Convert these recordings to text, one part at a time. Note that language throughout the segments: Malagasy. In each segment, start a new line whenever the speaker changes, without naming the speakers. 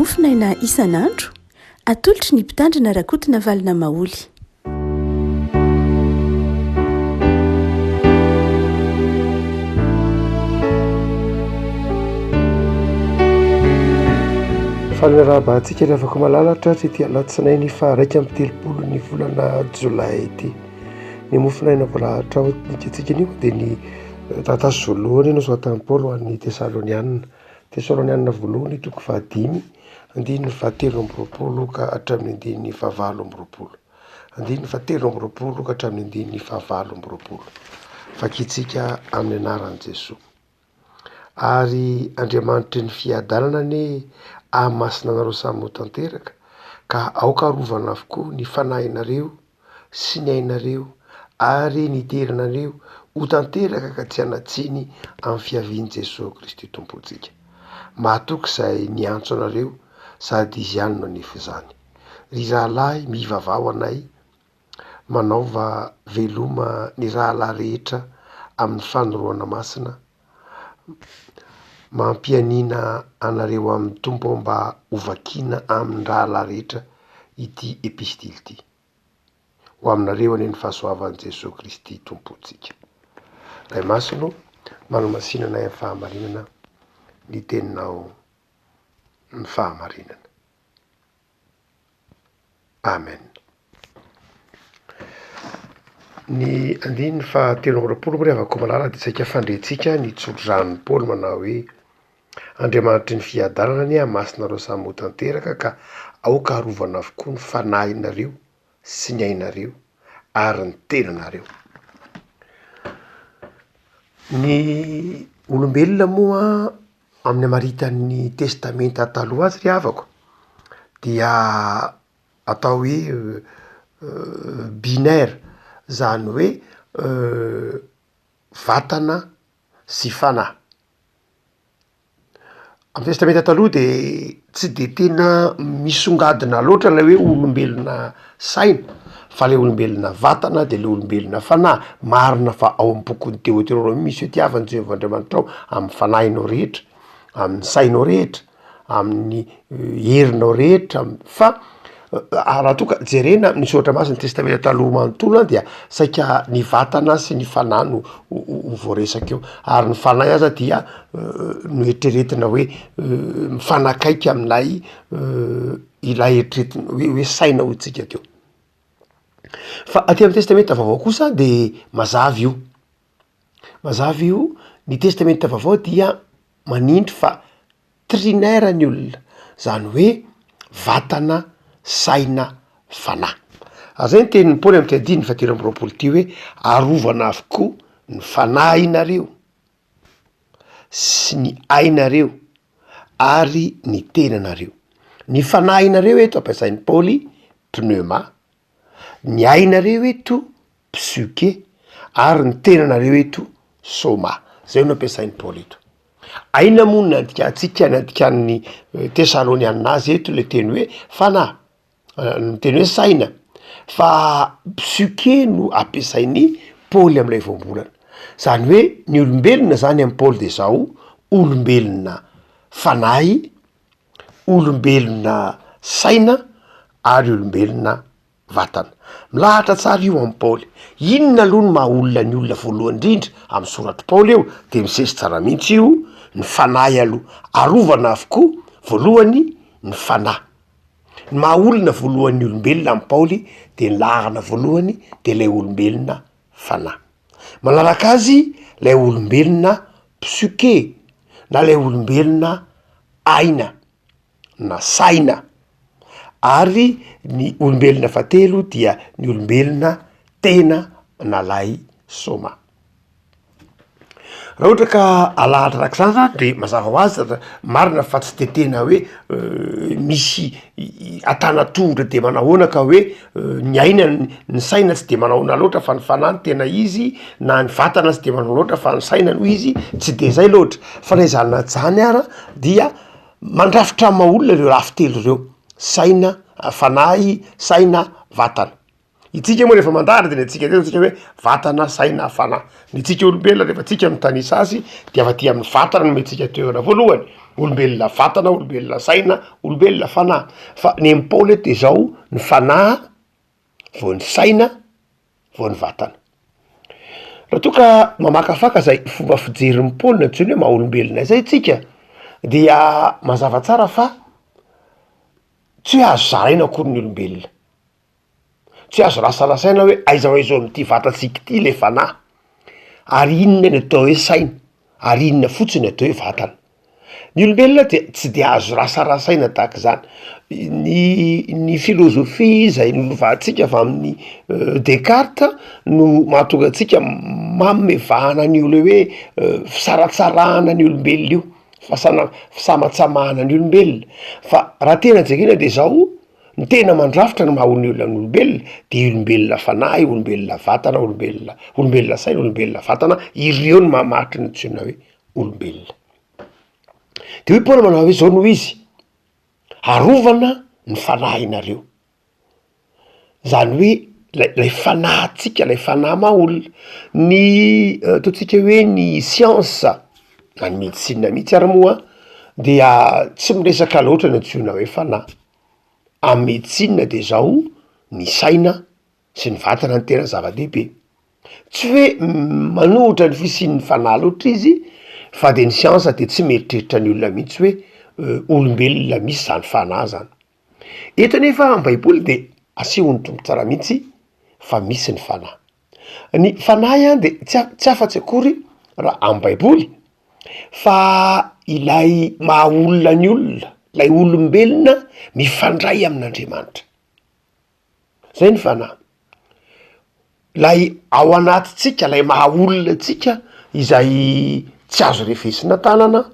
mofinaina isan'andro atolotry ny mpitandrina rakotina valina maoly.
Fanarahantsika ny afaka malalatra ty alatsinainy fa 1 ny volana jolay ity ny mofinaina voalahatra nikatsika nio dia ny taratasy voalohany no soatan'ny Paoly ho an'ny Tesalonianina voalohany toko 5 andininy 7 ka hatramin'ny andininy 9 andininy 7 ka hatramin'ny andininy 9 fakitsika amin'ny anaran'i Jesosy. Ary Andriamanitry ny fiadanana ny amasina anareo samy ho tanteraka ka aoka arovana avokoa ny fanahinareo sy ny ainareo ary ny terinareo ho tanteraka ka tsy hanatsiny amin'ny fiavian'i Jesosy Kristy tompontsika. Mahatoky izay niantso anareo sady izy ihany no nefy izany. Ry rahalahy mivavao anay manaova veloma ny rahalahy rehetra amin'ny fanoroana masina, mampianina anareo amin'ny tombo mba hovakiana amin'ny rahalahy rehetra ity epistily ity. Ho aminareo any ny fahasoavan'i Jesosy Kristy tompontsika. Ray masino manomasinana amin'ny fahamarinana ny teninao ny fahamarinana. Amen. Ny andininy 7 mirevako malala dia saika fandretsika ny tsotran'ny Paoly manao hoe Andriamanitry ny fiadanana ny amasinareo samy ho tanteraka ka aoka arovana avokoa ny fanahinareo sy ny ainareo ary ny tenanareo. Ny olombelona moa amin'ny amaritan'ny testamenta taloha azy ry havako dia atao hoe binaire, zany hoe vatana sy fanahy. Amin'ny testamenta taloha dia tsy de tena misongadina loatra ilay hoe olombelona saina fa le olombelona vatana dia le olombelona fanahy. Marina fa ao amin'ny bokin'ny Deutéronome misy hoe tiavan'i Jehovah ao amin'ny fanahinao rehetra, amin'ny sainao rehetra, amin'ny herinao rehetra, fa raha toka jerena ny soratra masina ny testamenta taloha manontolo dia saika ny vatana sy ny fanahy no voaresaka eo, ary ny fanahy aza dia no eritreretina hoe mifanakaiky amin'ilay ilay eritreretina hoe saina ho tsika teo. Fa aty amin'ny testamenta vaovao kosa dia mazava io. Mazava io, ny testamenta vaovao dia manindry fa trinaire ny olona, zany hoe vatana, saina, fanahy. Zay ny tenin'ny Paoly amin'ny andininy 7 ty hoe arovana avokoa ny fanahinareo sy ny ainareo ary ny tenanareo. Ny fanahinareo eto ampiasain'ny Paoly pneuma, ny ainareo eto psyché ary ny tenanareo eto soma. Zay no ampiasain'ny Paoly eto. Aina moa ny andikatsika ny andikan'ny Tesalonianina azy eto le teny hoe fanahy, ny teny hoe saina, fa psyché no ampiasain'ny Paoly amin'ilay voambolana. Zany hoe ny olombelona zany amin'ny Paoly dia zao olombelona fanahy, olombelona saina ary olombelona vatana. Milahatra tsara io amin'ny Paoly. Inona aloha no maha-olona ny olona voalohany indrindra amin'ny soratry Paoly eo dia misesy tsara mihitsy io ny fanahy aloha. Arovana avokoa voalohany ny fanahy. Ny maha-olona voalohan'ny olombelona amin'ny Paoly dia ny lahana voalohany dia ilay olombelona fanahy. Manaraka azy ilay olombelona psyché na ilay olombelona aina na saina, ary ny olombelona fahatelo dia ny olombelona tena na lay soma. Raha ohatra ka alahatra arak'izany zany dia mazava ho azy marina fa tsy de tena hoe misy atanatohitra de manahoana ka hoe ny aina ny saina tsy de manahoana loatra fa ny fanahy ny tena izy, na ny vatana tsy de manao loatra fa ny saina no izy, tsy de zay loatra. Fa ilay zany jany ara dia mandrafitra maha-olona ireo rafitelo ireo: saina, fanahy, saina, vatana. Itsika moa rehefa mandahatra dia netsika teo tsika hoe vatana, saina, fanahy. Ny tsika olombelona rehefa tsika mitanisa azy dia afa-ty amin'ny vatana no mentsika toerana voalohany. olombelona vatana, olombelona saina, olombelona fanahy. Fa ny am'Paoly de zao ny fanahy vo ny saina vo ny vatana. Raha toa ka mamakafaka zay fomba fijerin'ny Paoly na antsony hoe maha olombelona zay tsika dia mazava tsara fa tsy hoe azo zaraina akory ny olombelona, tsy azo rasarasaina hoe aiza ho aiza am'ty vatatsika ty le fanahy, ary inona ny atao hoe saina, ary inona fotsiny atao hoe vatana. Ny olombelona de tsy de azo rasarasaina tahaka zany. Ny filôzofia zay nolovahantsika avy amin'ny Descartes no mahatonga antsika mamevahana ny olo hoe fisaratsarahana ny olombelona io, fisamatsamahana ny olombelona. Fa raha tena jerena de zao ny tena mandrafitra ny maha ny olona ny olombelona de olombelona fanahy, olombelona vatana, olombelona saina, olombelona vatana, ireo ny mahamatry ny tsyna hoe olombelona. De hoe Paoly manao hoe zao noho izy arovana ny fanahinareo, zany hoe lay fanahintsika, lay fanahy maha olona. Ny ataontsika hoe ny science na ny médecine mihitsy ary moa dia tsy miresaka loatra ny antsoina hoe fanahy. Amin'ny médecine de zao ny saina sy ny vatana ny tena zava-dehibe. Tsy hoe manohitra ny fisian'ny fanahy loatra izy, fa de ny science de tsy mieritreritra ny olona mihitsy hoe olombelona misy zany fanahy zany. Eto nefa am-baiboly de asehony tombo tsara mihitsy fa misy ny fanahy. Ny fanahy a de tsy afa-tsy akory raha am-baiboly fa ilay maha olona ny olona, lay olombelona mifandray amin'Andriamanitra. Zay ny fanahy. Lay ao anatintsika, lay maha olona tsika izay tsy azo refesina tanana,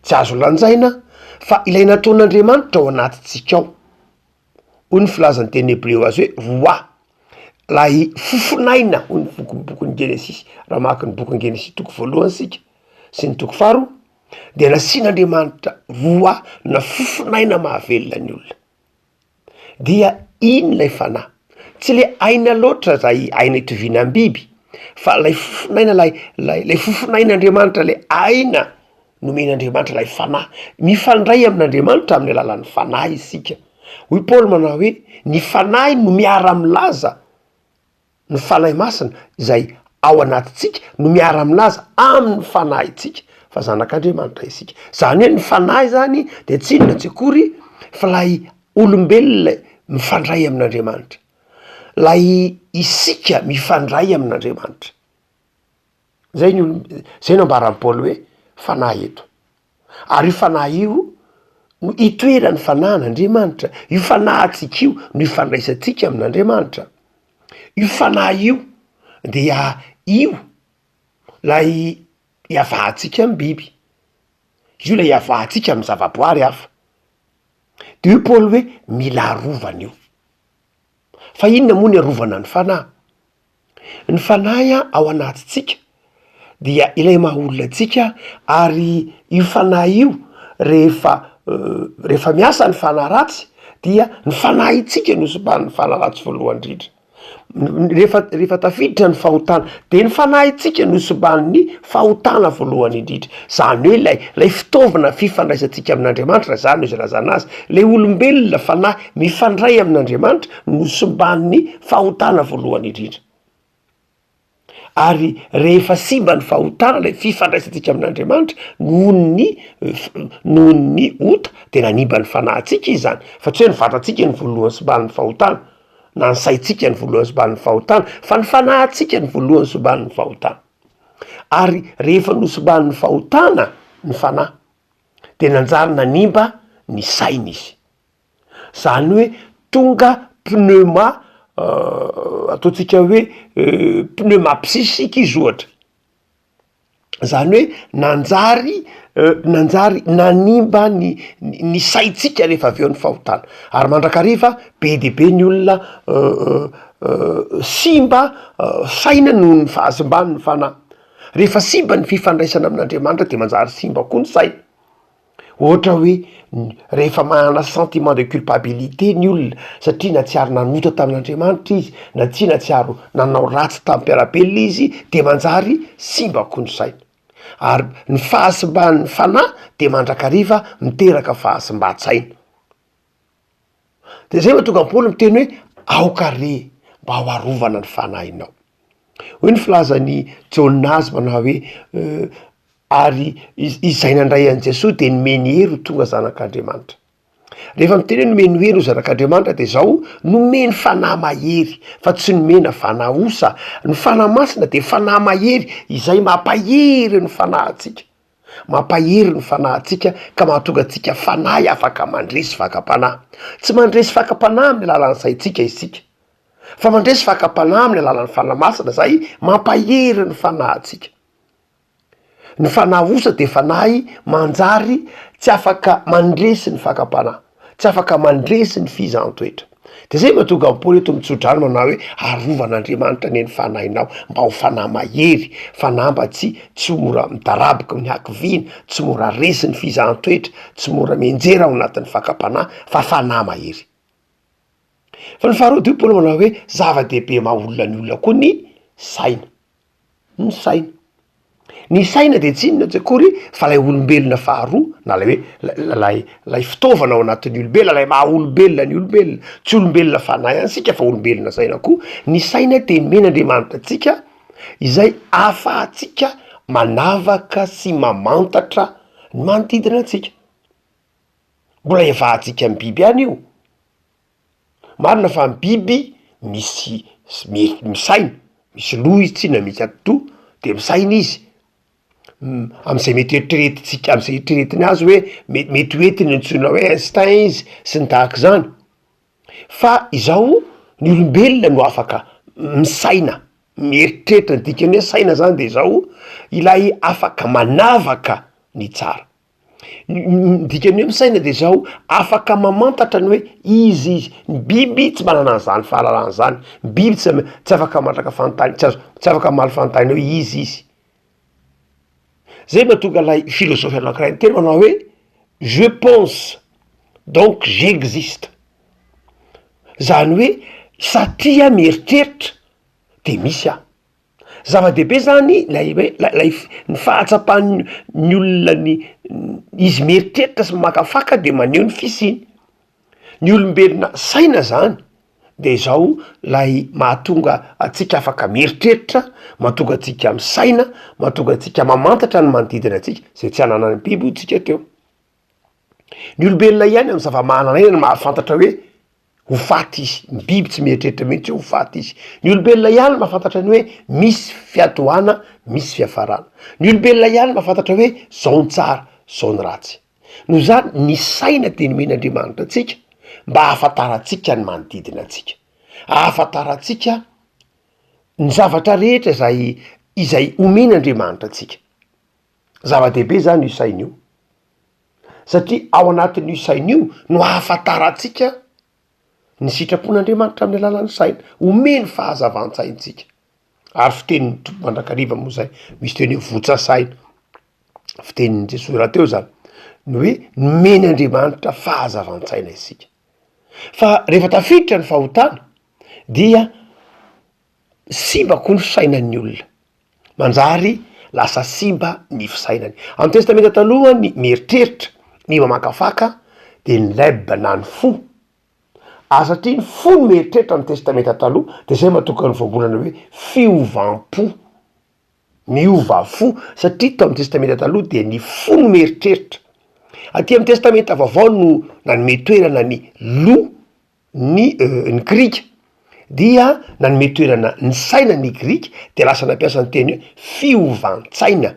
tsy azo lanjaina, fa ilay nataon'Andriamanitra ao anatintsika ao. Hoy ny filazan'ny teny Hebreo azy hoe roi, lay fofinaina, hoy ny bokon'ny Genesis, raha maka ny bokon'ny Genesis toko voalohany sika sy ny toko faharoa, de nasian'Andriamanitra roi na fofinaina mahavelona ny olona. Dia iny lay fanahy, tsy le aina loatra zay aina itoviana biby, fa lay fofinaina lay fofinain'Andriamanitra, le aina nomen'Andriamanitra lay fanahy, mifandray amin'Andriamanitra amin'ny alalan'ny fanahy isika. Hoy Paoly manao hoe ny fanahy no miara-milaza ny fanahy masina izay ao anatintsika, no miara-milaza amin'ny fanahy tsika fa zanak'Andriamanitra isika. Zany hoe ny fanahy zany de tsy inona tsy akory fa lay olombelona mifandray amin'Andriamanitra, lay isika mifandray amin'Andriamanitra. Zay no ambaran'ny Paoly hoe fanahy eto. Ary io fanahy io no itoeran'ny fanahin'Andriamanitra. Io fanahintsika io no ifandraisantsika amin'Andriamanitra. Io fanahy io dia io lay iavahantsika amin'ny biby, io lay iavahantsika amin'ny zavaboary hafa. De io Paoly hoe mila arovana io. Fa inona moa ny arovana ny fanahy? Ny fanahy ao anatintsika dia ilay maha olona antsika, ary io fanahy io rehefa miasa ny fanahy ratsy dia ny fanahy itsika no soban'ny fanahy ratsy voalohany indrindra. Rehefa tafiditra ny fahotana de ny fanahy itsika no soban'ny fahotana voalohany indrindra. Zany hoe lay fitaovana fifandraisantsika amin'Andriamanitra, zany izy lazana azy, lay olombelona fanahy mifandray amin'Andriamanitra no soban'ny fahotana voalohany indrindra. Ary rehefa simba ny fahotana, lay fifandraisantsika amin'Andriamanitra noho ny ota de nanimba ny fanahintsika izy zany. Fa tsy hoe ny vatantsika ny voalohany soban'ny fahotana, na ny saintsika ny voalohany soban'ny fahotana, fa ny fanahintsika ny voalohany soban'ny fahotana. Ary rehefa nosoban'ny fahotana ny fanahy de nanjary nanimba ny saina izy. Zany hoe tonga pneuma, ataontsika hoe pneuma psychique izy ohatra. Zany hoe nanjary nanimba ny saintsika rehefa avy eo ny fahotana. Ary mandrakariva be de be ny olona simba saina noho ny fahasimbany ny fanahy. Rehefa simba ny fifandraisana amin'Andriamanitra de manjary simba koa ny saina. Ohatra hoe rehefa manana sentiment de culpabilité ny olona satria na tsy ary nanota tamin'Andriamanitra izy, na tsy ary nanao ratsy tamin'ny mpiarabelona izy, de manjary simba koa ny saina. ary ny fahasimban'ny fanahy de mandrakariva miteraka fahasimba-tsaina. de zay mahatonga ampoly miteny hoe aokare mba ho arovana ny fanahinao. hoy ny filazany Jonas manao hoe ary izay nandray an' Jesosy de nomeny hery ho tonga zanak'Andriamanitra. Rehefa miteny hoe nomeny hery ho zanak'Andriamanitra de zao nomeny fanahy mahery fa tsy nomena fanahy osa. Ny fanahy masina de fanahy mahery izay mampahery ny fanahintsika, mampahery ny fanahintsika ka mahatonga atsika fanahy afaka mandresy fakam-panahy. Tsy mandresy fakam-panahy amin'ny alalan'ny saitsika isika, fa mandresy fakam-panahy amin'ny alalan'ny fanahy masina zay mampahery ny fanahintsika. Ny fanahy osa de fanahy manjary tsy afaka mandresy ny fakam-panahy, tsy afaka mandresy ny fizan-toetra. de zay mahatonga ampoly eto mitsodrano manao hoe arovan'Andriamanitra ny fanahinao mba ho fanahy mahery, fanahy mba tsy mora midaraboka amin'ny hakiviana, tsy mora resy ny fizan-toetra, tsy mora menjera ao anatin'ny fakam-panahy, fa fanahy mahery. Fa ny faharoa dio Paoly manao hoe zava-dehibe maha-olona ny olona koa ny saina. Ny saina, ny saina de tsy inona tsy akory fa lay olombelona faharoa na lay hoe lay fitaovana ao anatin'ny olombelona, lay maha-olombelona ny olombelona, tsy olombelona fanahy ihany sika fa olombelona saina koa. Ny saina de men'Andriamanitra atsika izay ahafahantsika manavaka sy mamantatra ny manodidina atsika. Mbola evahantsika amin'ny biby ihany io. Marina fa ny biby misy misaina, misy loha izy tsy na misy atoto de misaina izy. Am'izay mety eritreretintsika, am'izay eritreretiny azy hoe mety hoentiny antsoina hoe instinct izy sy ny tahaka zany. Fa izao ny olombelona no afaka misaina, mieritreritra, ny dikany hoe saina zany de zao ilay afaka manavaka ny tsara. Dikany hoe misaina de zao afaka mamantatra ny hoe izy ny biby tsy manana an'zany fahalalana zany, ny biby tsy afaka matraka fantany, tsy afaka maly fantany hoe izy. Zay mahatonga lay filosofy anankiray niteny manao hoe je pense donc j'existe. Zany hoe satria mieritreritra de misy aho. Zava-dehibe zany lay ny fahatsapan'ny olona ny izy mieritreritra sy makafaka de maneho ny fisiny. Ny olombelona saina zany de zao lay mahatonga atsika afaka mieritreritra, mahatonga atsika misaina, mahatonga atsika mamantatra ny manodidina atsika zay tsy ananany biby tsika teo. Ny olombelona ihany amin'ny zava-manana ina no mahafantatra hoe ho faty izy, ny biby tsy mieritreritra mihitsy ho faty izy. Ny olombelona ihany mahafantatra ny hoe misy fiatohana, misy fiafarana. Ny olombelona ihany mahafantatra hoe zao ny tsara, zao ny ratsy. Noho zany ny saina de nomen'Andriamanitra atsika mba ahafantaratsika ny manodidina atsika, ahafantaratsika ny zavatra rehetra izay omen'Andriamanitra atsika. Zava-dehibe zany io saina io, satria ao anatin'io saina io no ahafantaratsika ny sitrapon'Andriamanitra amin'ny alalan'ny saina, omeny fahazavan-tsaintsika. Ary fitenin'ny tompo mandrakariva moa zay misy teny hoe votsa-saina, fitenin'ny Jesosy rahateo zany ny hoe nomen'Andriamanitra fahazavan-tsaina isika. Fa rehefa tafiditra ny fahotana dia simba koa ny fisainan'ny olona, manjary lasa simba ny fisainany. Amin'ny testamenta taloha ny mieritreritra, ny mamakafaka de ny leba na ny fo. Satria ny fo ny mieritreritra amin'ny testamenta taloha de zay mahatonga ny voambolana hoe fiovam-po, miova fo, satria tao amin'ny testamenta taloha de ny fo ny mieritreritra. Aty amin'ny testamenta vaovao no nanome toerana ny lo ny grika, dia nanome toerana ny saina ny grika de lasa nampiasa ny teny hoe fiovantsaina,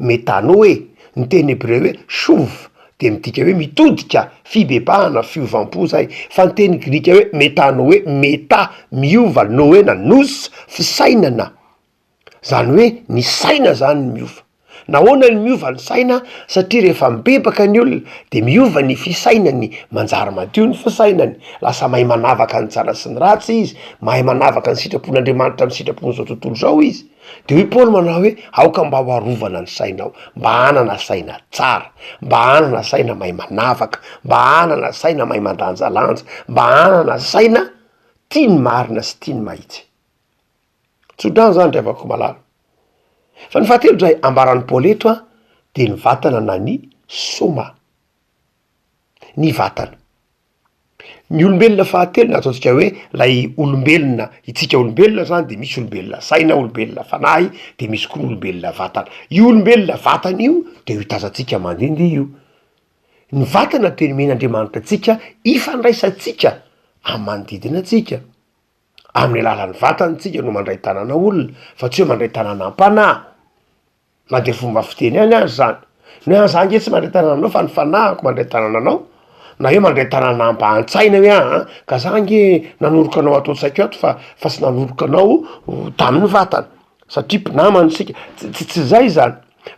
metanoe, ny teny hebreo hoe shov, de midika hoe mitodika, fibebahana, fiovam-po zay. Fa ny teny grika hoe metanoe, meta, miova, noena, nos, fisainana. Zany hoe ny saina zany ny miova. Nahoana ny miova ny saina? Satria rehefa mibebaka ny olona de miova ny fisainany, manjary madio ny fisainany, lasa mahay manavaka ny tsara sy ny ratsy izy, mahay manavaka ny sitrapon'Andriamanitra amin'ny sitrapon'izao tontolo zao izy. De hoy Paoly manao hoe aoka mba ho arovana ny sainao, mba hanana saina tsara, mba hanana saina mahay manavaka, mba hanana saina mahay mandanjalanja, mba hanana saina tiany marina sy tiany mahitsy. Tsodrano zany ry avako malala. fa ny fahatelo zay ambaran'ny Paoly eto a de ny vatana na ny soma, ny vatana. Ny olombelona fahatelo na ataontsika hoe lay olombelona, itsika olombelona zany de misy olombelona saina, olombelona fanahy, de misy koa olombelona vatana. Io olombelona vatana io de io tazantsika mandindy io. Ny vatana teny men'Andriamanitra atsika ifandraisantsika amin'ny manodidina atsika. Amin'ny alalan'ny vatantsika no mandray tanana olona, fa tsy hoe mandray tanana am-panahy. Na de fomba fiteny any azy zany. No zah nge tsy mandray tanana anao fa ny fanahiko mandray tanana anao. Na hoe mandray tanana mba-an-tsaina hoe ka zah nge nanoroka anao atao tsaiko ato fa tsy nanoroka anao tamin'ny vatana. Satria mpinamana sika. Tsy zay zany.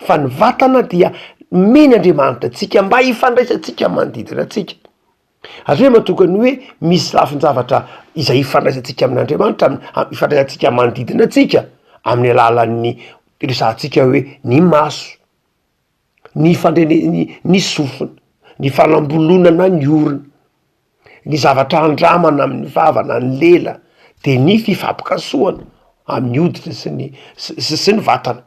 Fa ny vatana dia men'Andriamanitra atsika mba ifandraisantsika manodidina atsika. Azy hoe matokany hoe misy lafin-javatra izay ifandraisantsika amin'Andriamanitra, ifandraisantsika manodidina atsika amin'ny alalan'ny resantsika hoe ny maso, ny ny sofina, ny falambolonana ny orona, ny zavatra andramana amin'ny vavana ny lela, de ny fifampikasoana amin'ny hoditra sy ny vatana.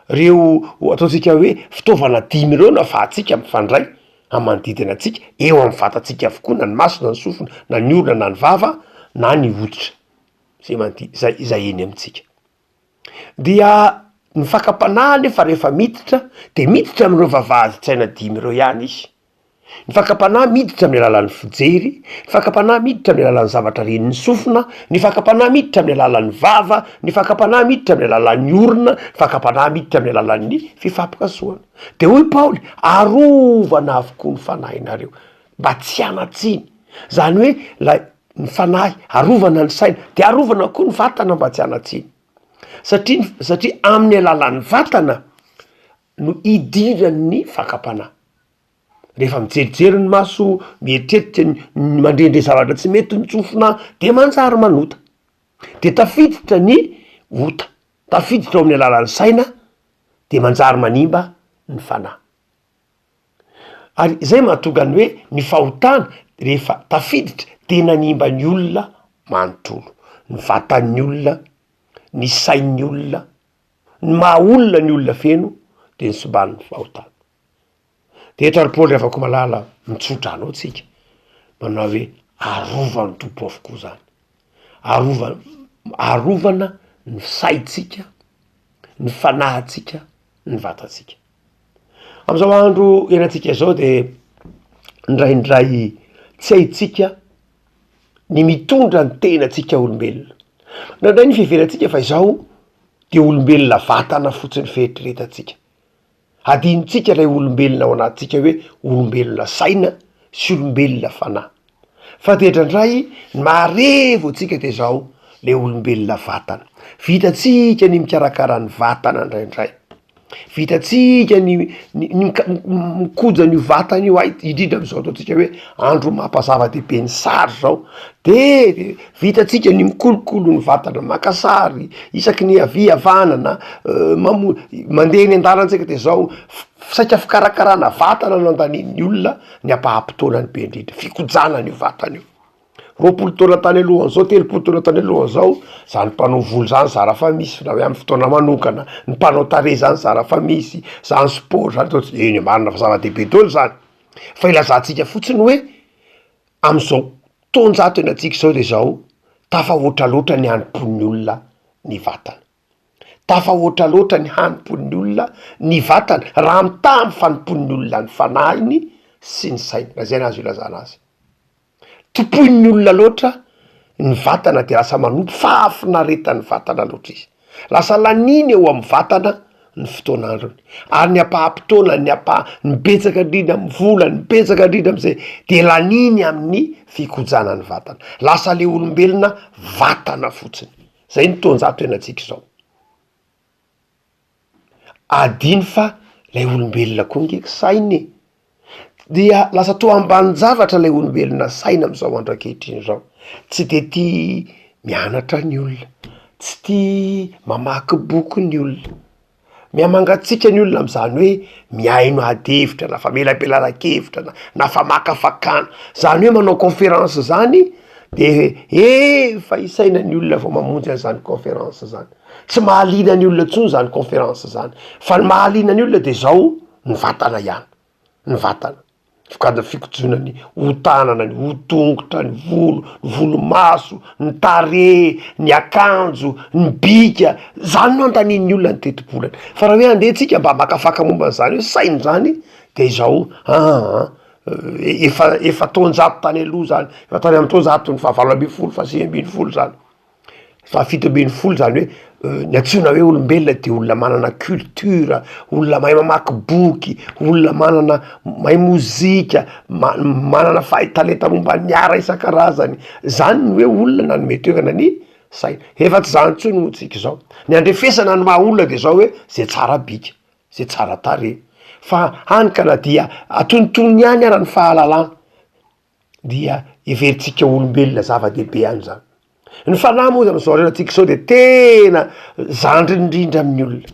Reo ataontsika hoe fitaovana 5 reo no ahafahantsika mifandray amin'ny manodidina atsika eo amin'ny vatantsika avokoa, na ny maso, na ny sofina, na ny orona, na ny vava, na ny hoditra. Zay eny amintsika. Dia ny fakapanahy nefa rehefa miditra de miditra amin'ireo vavahady-tsaina 5 reo ihany izy. Ny fakapanahy miditra amin'ny alalan'ny fijery, ny fakapanahy miditra amin'ny alalan'ny zavatra ren'ny sofina, ny fakapanahy miditra amin'ny alalan'ny vava, ny fakapanahy miditra amin'ny alalan'ny orona, ny fakapanahy miditra amin'ny alalan'ny fifampikasoana. De hoy Paoly, arovana avokoa ny fanahinareo mba tsy hanatsiny. Zany hoe ny fanahy arovana ny saina, de arovana koa ny vatana mba tsy hanatsiny. Satria amin'ny alalan'ny vatana no idiran'ny fakapanahy. Rehefa mijerijery ny maso, mieritreritra mandrendre zavatra tsy mety ny tsofina de manjary manota. De tafiditra ny ota, tafiditra ao amin'ny alalan'ny saina de manjary manimba ny fanahy. Ary zay mahatonga ny hoe ny fahotana rehefa tafiditra de nanimba ny olona manontolo, ny vatan'ny olona, ny sain'ny olona, ny maha olona ny olona feno de ny somban'ny fahotana. De eto ary Paoly afaka malala mitsotra anao tsika, manao hoe arovany tompo avokoa zany. Arovana ny saitsika, ny fanahintsika, ny vatantsika. Am'izao andro ianantsika zao de ndraindray tsy haitsika ny mitondra ny tenantsika olombelona. Nandray ny fiheverantsika fa izao de olombelona vatana fotsiny fieritreretantsika. Adinontsika ilay olombelona ao anatintsika hoe olombelona saina sy olombelona fanahy. Fa de ndraindray maharevo antsika de zao le olombelona vatana. Vitatsika ny mikarakara ny vatana ndraindray. Vitatsika ny mikoja ny vatana io indrindra am'izao ataontsika hoe andro mampazava-dehibe ny sary zao. De vitatsika ny mikolokolo ny vatana, maka sary isaky ny avanana, mandeha eny an-dalantsika de zao saika fikarakarana vatana no andanin'ny olona ny ampahampotoanany be indrindra, fikojana ny vatana io. 20 taona tany alohan'izao, 30 taona tany alohan'izao, zany mpanao volo zany zara fa misy na hoe amin'ny fotoana manokana, ny mpanao tarehy zany zara fa misy, zany sport zany eny marina fa zava-dehibe daholo zany. Fa ilazantsika fotsiny hoe am'izao taonjato enantsika zao de zao tafahoatra loatra ny hanim-pon'ny olona ny vatana. Tafahoatra loatra ny hanim-pon'ny olona ny vatana raha mitamy fanim-pon'ny olona ny fanahiny sy ny saina. Zay nazy ilazana azy. Topoin'ny olona loatra ny vatana de lasa manompo fahafinaretan'ny vatana loatra izy. Lasa laniny eo amin'ny vatana ny fotoana androny. Ary ny ampahampotoana, ny betsaka indrindra amin'ny vola, ny betsaka indrindra am'izay de laniny amin'ny fikojana ny vatana. Lasa le olombelona vatana fotsiny. Zay ny taonjato enantsika zao. Adiny fa lay olombelona koa ngeky sainy. Dia lasa toa ambany zavatra lay olombelona saina am'izao andro ankehitriny zao. Tsy de tia mianatra ny olona, tsy tia mamaky boky ny olona. Miamangatsika ny olona am'izany hoe miaino adevitra, na fa melabelara-kevitra, na fa makafakana. Zany hoe manao conférence zany de efa isaina ny olona vo mamonjy an'zany conférence zany tsy mahalina ny olona tsony zany conférence zany fa ny mahalina ny olona de zao ny vatana ihany ny vatana fikada fikojonany hotanana ny hotongotra ny volomaso ny tare ny akanjo ny bika zany no antaniny olona ny tetibolany fa raha hoe andeha tsika mba makafaka momba n'zany hoe sainy zany de zao efa taonjato tany aloha zany efa tany amy taonjato ny fahavalo ambin'ny folo fa 6 zany fa 7 zany hoe ny antsona hoe olombelona de olona manana culture olona mahay mamaky boky olona manana mahay mozika manana fahitalenta momba ny ara isan-karazany zany ny hoe olona na nomety toerana ny saina efa tsy zany tsony motsika zao ny andrefesana ny maha olona de zao hoe zay tsara bika zay tsara tare fa hanikana dia atonotony ihany ara ny fahalalana dia everitsika olombelona zava-dehibe any zany ny fanahy moa am'zao renatsika sao de tena zandrindrindra amin'ny olona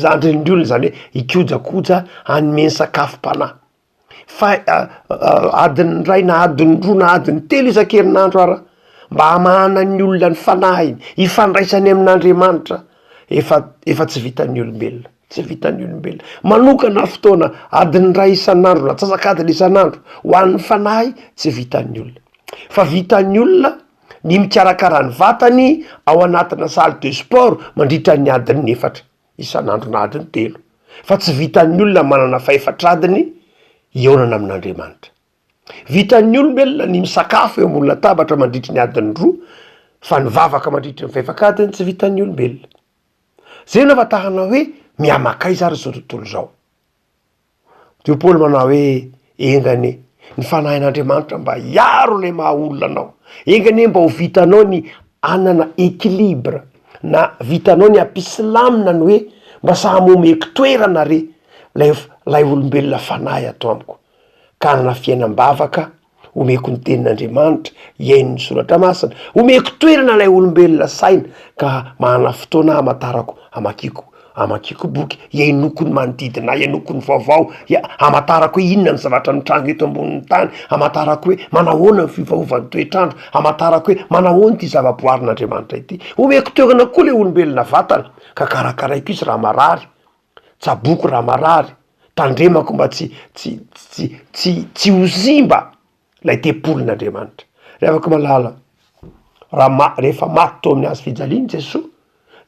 zandrindry olona zany hoe ikojakoja anymeny sakafom-panahy fa adiny ray na adiny roa na adiny telo isan-kerinandro ara mba hamana ny olona ny fanahy ifandraisany amin'Andriamanitra efa tsy vitan'ny olombelona tsy vitan'ny olombelona manokana fotoana adiny ray isan'andro na tsasakadiny isan'andro ho an'ny fanahy tsy vitan'ny olona fa vitan'ny olona ny mikarakara ny vatany ao anatina salle de sport mandritra ny adiny 4 isan'andro na adiny 3 fa tsy vitan'ny olona manana faefatradiny ionana amin'Andriamanitra vitan'ny olombelona ny misakafo eo ambony latabatra mandritry ny adiny 2 fa ny vavaka mandritry ny faefakadiny tsy vitan'ny olombelona zay no afatahana hoe miamakay zary zao tontolo zao de Paoly manao hoe engane ny fanahin'Andriamanitra mba hiaro le maha olona anao engane mba ho vitanao ny anana équilibre na vitanao ny ampisalamina ny hoe mba sahamomeko toerana re lay olombelona fanahy atao amiko ka anana fiainam-bavaka omeko ny tenin'Andriamanitra iain'ny soratra masina omeko toerana lay olombelona saina ka manana fotoana hamatarako amakiko boky iainoko ny manodidina iainoko ny vaovao hamatarako hoe inona ny zavatra mitranga eto ambonin'ny tany hamatarako hoe manahoana ny fivaovan'ny toetrandro hamatarako hoe manahoana ty zavaboarin'Andriamanitra ity omeko toerana koa le olombelona vatana ka karakaraiko izy raha marary tsaboky raha marary tandremako mba tsy hozimba lay tepolin'Andriamanitra rehefa malala rehefa maty tao amin'ny hazo fijaliany Jesosy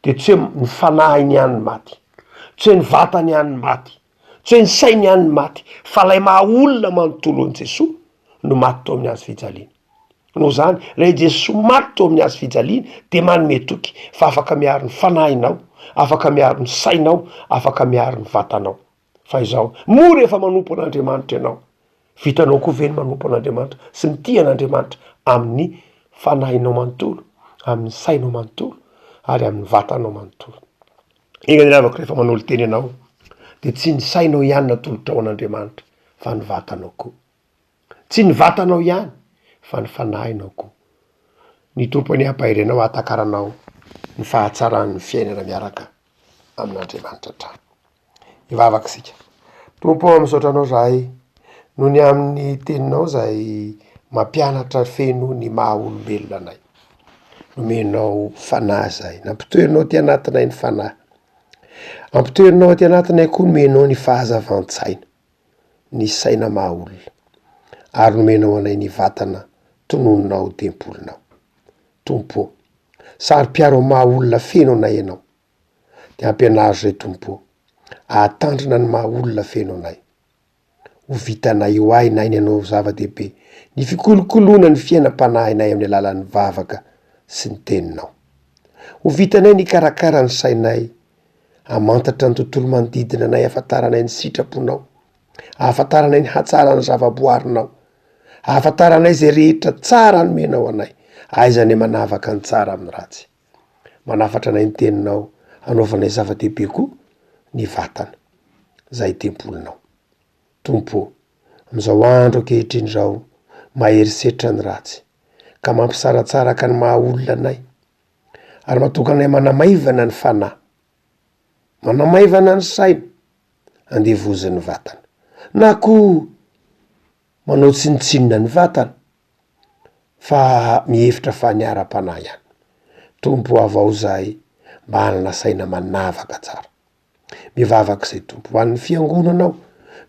de tsy hoe ny fanahiny ihany ny maty tsy hoe ny vatany ihany ny maty tsy hoe ny sainy ihany ny maty fa lay maha olona manontolo an'i Jesosy no maty tao amin'ny hazo fijaliana no zany lay Jesosy maty tao amin'ny hazo fijaliana de manome toky fa afaka miaro ny fanahinao afaka miaro ny sainao afaka miaro ny vatanao fa izao mo rehefa manompo an'Andriamanitra ianao vitanao koa ve ny manompo an'Andriamanitra sy ny tia an'Andriamanitra amin'ny fanahinao manontolo amin'ny sainao manontolo ary amin'ny vatanao manontolo engany lavako rehefa manolo teny ianao de tsy ny sainao ihany natolotra ao an'Andriamanitra fa ny vatanao koa tsy ny vatanao ihany fa ny fanahinao koa ny tompony ampahirenao atakaranao ny fahatsaran'ny fiainana miaraka amin'Andriamanitra trano ivavaka sika tompo amisaotra anao zahay noho ny amin'ny teninao zay mampianatra feno ny maha olombelona anay nomenao fanahy zay nampitoerinao ty anatinay ny fanahy ampitoerinao ty anatinay koa nomenao ny fahazavan-tsaina ny saina maha olona ary nomenao anay ny vatana tonononao tempolinao tompo sary-piaro maha olona feno anay ianao de ampianazo zay tompo ahatandrina ny maha olona feno anay ho vitanay io ahy nay ny anao zava-dehibe ny fikolokolona ny fiainam-panahinay amin'ny alalan'ny vavaka sy ny teninao ho vitanay ny karakara ny sainay amantatra ny tontolo manodidina anay ahafantaranay ny sitraponao ahafantaranay ny hatsara ny zavaboarinao ahafantaranay zay rehetra tsara nomenao anay aizany manavaka ny tsara amin'ny ratsy manafatra anay ny teninao anaovanay zava-dehibe koa ny vatana zay tempolinao tompo am'izao andro ankehitriny zao maherisetra ny ratsy ka mampisaratsaraka ny maha olona anay ary matokanay manamaivana ny fanahy manamaivana ny saina andevoziny vatana na koa manao tsinitsinina ny vatana fa mihevitra fa niara-panahy ihany. Tompo avao zay mba hanana saina manavaka tsara. Mivavaka izay tompo. Ho an'ny fiangonanao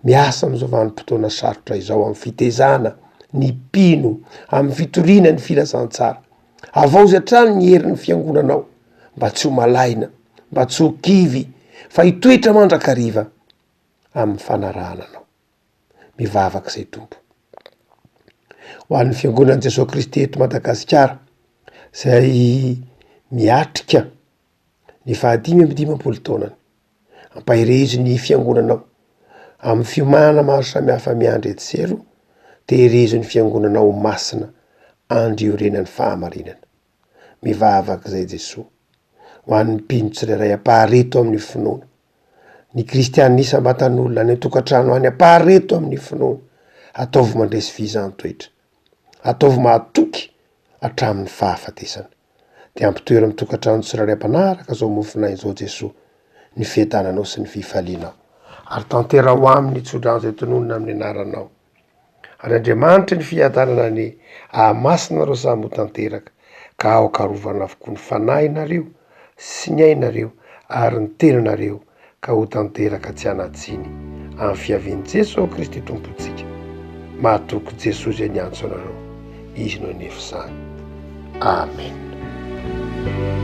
miasa am'izao vanim-potoana sarotra izao amin'ny fitezana ny mpino, amin'ny fitoriana ny filazantsara. Avao zay hatrany ny herin'ny fiangonanao mba tsy ho malaina, mba tsy ho kivy, fa hitoetra mandrakariva amin'ny fanarahananao. Mivavaka izay tompo. Ho an'ny fiangonan'i Jesosy Kristy eto Madagasikara zay miatrika ny 550 taonany, ampahirezy ny fiangonanao amin'ny fiomana maro samihafa miandry etsero, tehirezo ny fiangonanao masina andriorenan'ny fahamarinana. Mivavaka izay Jesosy ho an'ny mpino tsirairay ampahareto amin'ny finoana, ny kristianisa ambatan'olona ny an-tokantrano any ampahareto amin'ny finoana, ataovy mandresy fizan-toetra, ataovy mahatoky hatramin'ny fahafatesana. Dia ampitoera amin'ny tokantrano tsirairay ampanaraka zao mofinahy zao Jesosy ny fiadananao sy ny fifalianao. Ary tantera ho aminy tsodrano zay tononona amin'ny anaranao. Ary Andriamanitra ny fiadanana ny ahamasina reo samy ho tanteraka, ka ao karovana avokoa ny fanahinareo sy ny ainareo ary ny tenanareo ka ho tanteraka tsy hanatsiny amin'ny fiavian'i Jesosy Kristy tompontsika. Mahatoky Jesosy zay niantso anareo, izy no nefisany. Amen.